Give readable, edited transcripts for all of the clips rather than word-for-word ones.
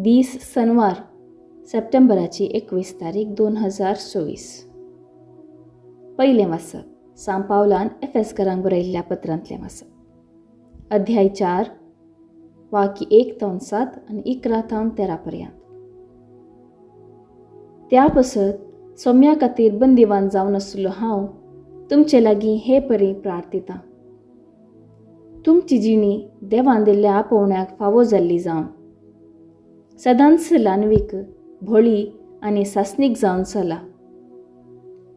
दीस शनिवार सप्टेंबराची 21 तारीख 2024. पयलें वाचप सांत पावलान एफेसकारांक बरयल्ल्या पत्रांतलें वाचप. अध्याय 4 वाक्य 1-7 आनी 11-13 पर्यंत. त्या पसत सोम्या खातीर बंदिवान जावन आशिल्लो हांव तुमचे लागीं हे परी प्रार्थितां. तुमची जिणी देवान दिल्ल्या आपोवण्याक फावो जाल्ली जावन सदांच ल्हानवीक भोळी आनी सासणीक जावन चला.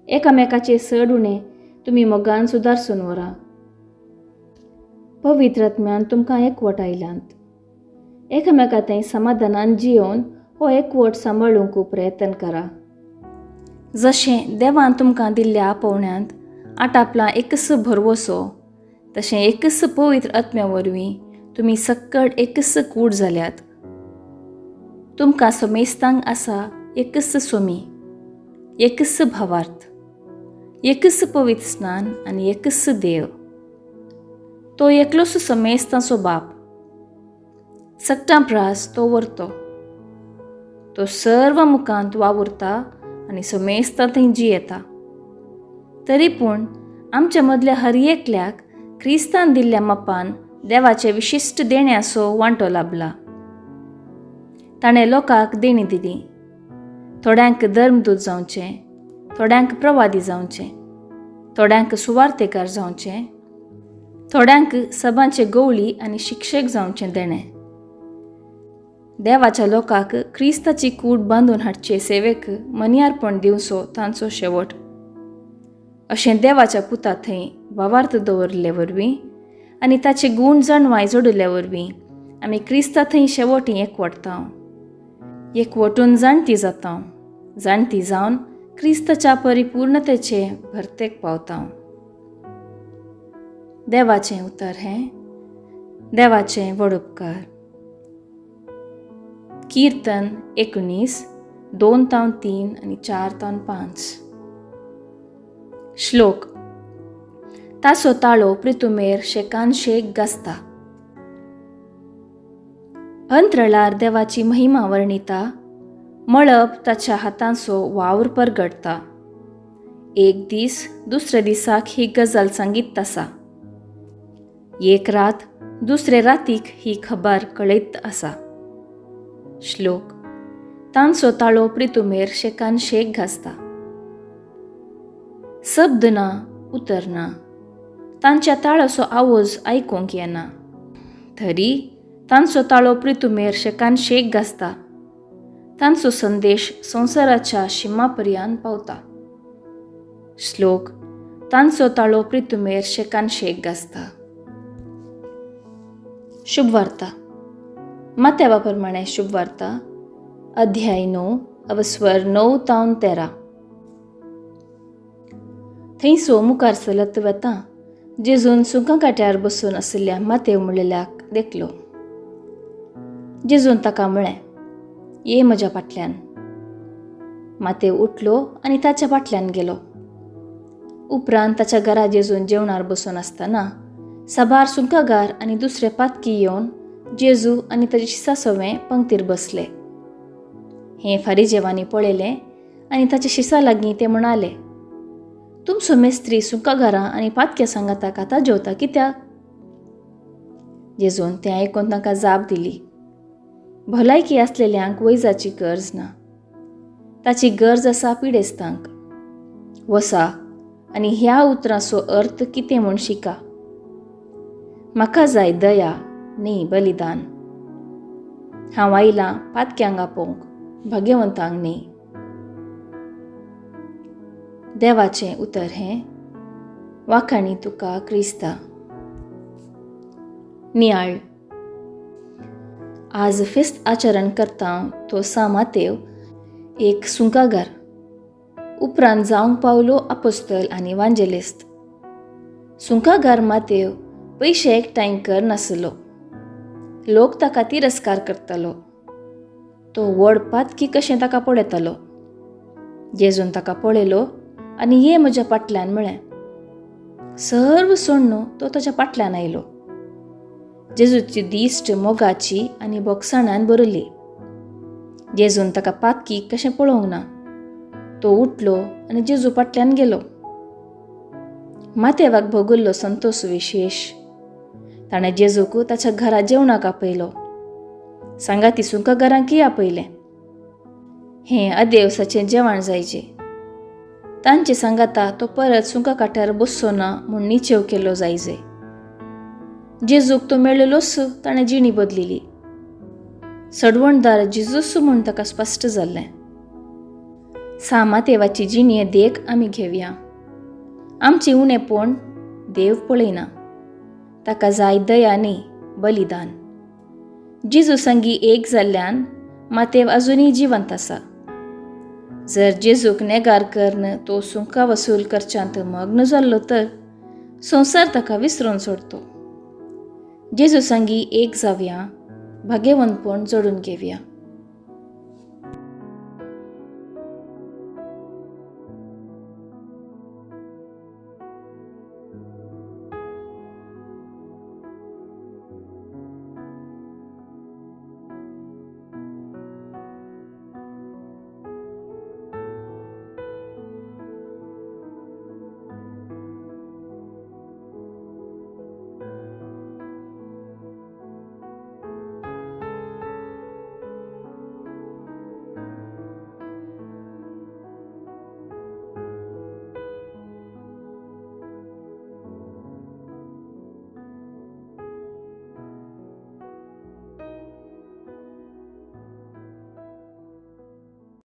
एकामेकाचे चड उणें तुमी मोगान सुदारसून व्हरा. पवित्र आत्म्यान तुमकां एकवट आयल्यांत. एकामेका थंय समाधानान जियोवन हो एकवट सांबाळूंक प्रयत्न करा. जशें देवान तुमकां दिल्ल्या आपोवण्यांत आटापला एकच भरवोसो, तशें एकच पवित्र आत्म्या वरवीं तुमी सक्कड एकच कूड जाल्यात. तुमकां सोमेस्तांक आसा एकच सोमी, एकच भावार्थ, एकच पवित्र स्नान आनी एकच देव. तो एकलोच सोमेस्तांचो बाप. सक्टां प्रास तो व्हरतो. तो सर्व मुखांत वावुरता आनी सोमेस्तां थंय जियेता. तरी पूण आमच्या मदल्या हर एकल्याक क्रिस्तान दिल्ल्या मापान देवाचे विशिश्ट देण्याचो वांटो लाभला. ताणें लोकांक देणी दिली. थोड्यांक धर्मदूत जावचें, थोड्यांक प्रवादी जावचें, थोड्यांक सुवार्थेकार जावचें, थोड्यांक सभांचे गवळी आनी शिक्षक जावचें देणें. देवाच्या लोकांक क्रिस्ताची कूड बांदून हाडचे सेवेक मनियारपण दिवचो तांचो शेवट. अशें देवाच्या पुता थंय भावार्थ दवरले वरवीं आनी ताचे गूण जाणवाय जोडिल्ल्या वरवीं आमी क्रिस्ता थंय शेवटी एकवटता. एकवटून जाणटी जाता. जाणटी जावन क्रिस्ताच्या परिपूर्णतेचे भरतेक पावता. देवाचें उतर हें. देवाचें व्हड उपकार. कीर्तन 19 2-3 आनी 4-5. श्लोक. तासो ताळो प्रितुमेर शेकान शेक गासता. अंतरळार देवाची महिमा वर्णिता. मळब ताच्या हातांचो वावर परगडता. एक दीस दुसऱ्या दिसाक ही गजाल सांगीत आसा. एक रात दुसरे रातीक ही खबर कळयत आसा. श्लोक. तांचो ताळो प्रितुमेर शेकान शेक घासता. शब्द ना, उतर ना. तांच्या ताळाचो आवाज आयकूंक येना. तरी तांचो ताळो प्रितुमेर शेकान शेक घासता. तांचो संदेश संवसाराच्या शिमापर्यंत पावता. श्लोक. तांचो ताळो प्रितुमेर शेकान शेक घासता. शुभवार्ता. माथेवा प्रमाणे शुभवार्ता अध्याय 9 अवस्वर 9-13. थंयसो मुखार चलत वता जेजून सुकां काट्यार बसून आशिल्ल्या मातेव म्हणलेल्याक देखलो. जेजून ताका म्हळें, ये म्हज्या फाटल्यान. मातेव उठलो आनी ताच्या फाटल्यान गेलो. उपरांत ताच्या घरा जेजून जेवणार बसून आसतना साबार सुंकागार आनी दुसरे पातकी येवन जेजू आनी ताच्या शिसा सवें पंक्तीर बसले. हें फारिजेवांनी पळयलें आनी ताच्या शिसा लागीं ते म्हणाले, तुमचो मेस्त्री सुंकागारां आनी पातक्या सांगाता खाता जेवता कित्याक? जेजून तें आयकून तांकां जाप दिली, भलायकी आसलेल्यांक वैजाची गरज ना. ताची गरज आसा पिडेस्तांक. वसा आनी ह्या उतरांचो अर्थ कितें म्हूण शिका. म्हाका जाय दया न्ही बलिदान. हांव आयलां पातक्यांक आपोवंक, भाग्यवंतांक न्ही. देवाचें उतर हें. वाखाणी तुका क्रिस्ता. नियाळ. आज फेस्त आचरण करता तो मातेव एक सुंकागार. उपरांत जावंक पावलो आपोस्तल आनी वांजेलिस्त. सुंकागार मातेव पयशे एकठांय करनासलो. लोक ताका तिरस्कार करतालो. तो व्हड पातकी कशें ताका पळयतालो. जेजून ताका पळयलो आनी ये म्हज्या फाटल्यान म्हळें. सर्व सोडून तो ताच्या फाटल्यान आयलो. जेजूची दिश्ट मोगाची आनी बोगसणान भरली. जेजून ताका पातकी कशें पळोवंक ना. तो उठलो आनी जेजू फाटल्यान गेलो. मातेवाक भोगुल्लो संतोश विशेश. ताणें जेजूक ताच्या घरा जेवणाक आपयलो. सांगाती सुंका घरांकी आपयलें. हें अदेवसाचें जेवण जायचें. तांचे सांगाता तो परत सुंका काट्यार बसचो ना म्हूण निचेव केलो जायजे. जेजूक तो मेळ्ळलोच ताणें जिणी बदलिली. सडवणदार जेजूस म्हूण ताका स्पश्ट जाल्लें. मातेवाची जिणी देख आमी घेवया. आमची उणेपण देव पळयना. ताका जाय दया न्ही बलिदान. जेजू संगी एक जाल्ल्यान मातेव अजुनूय जिवंत आसा. जर जेजूक नेगार करन तो सुंका वसूल करच्यांत मग्न जाल्लो तर संवसार ताका विसरून सोडतो. जेजू संगी एक जावया, भाग्यवंतपण जोडून घेवया.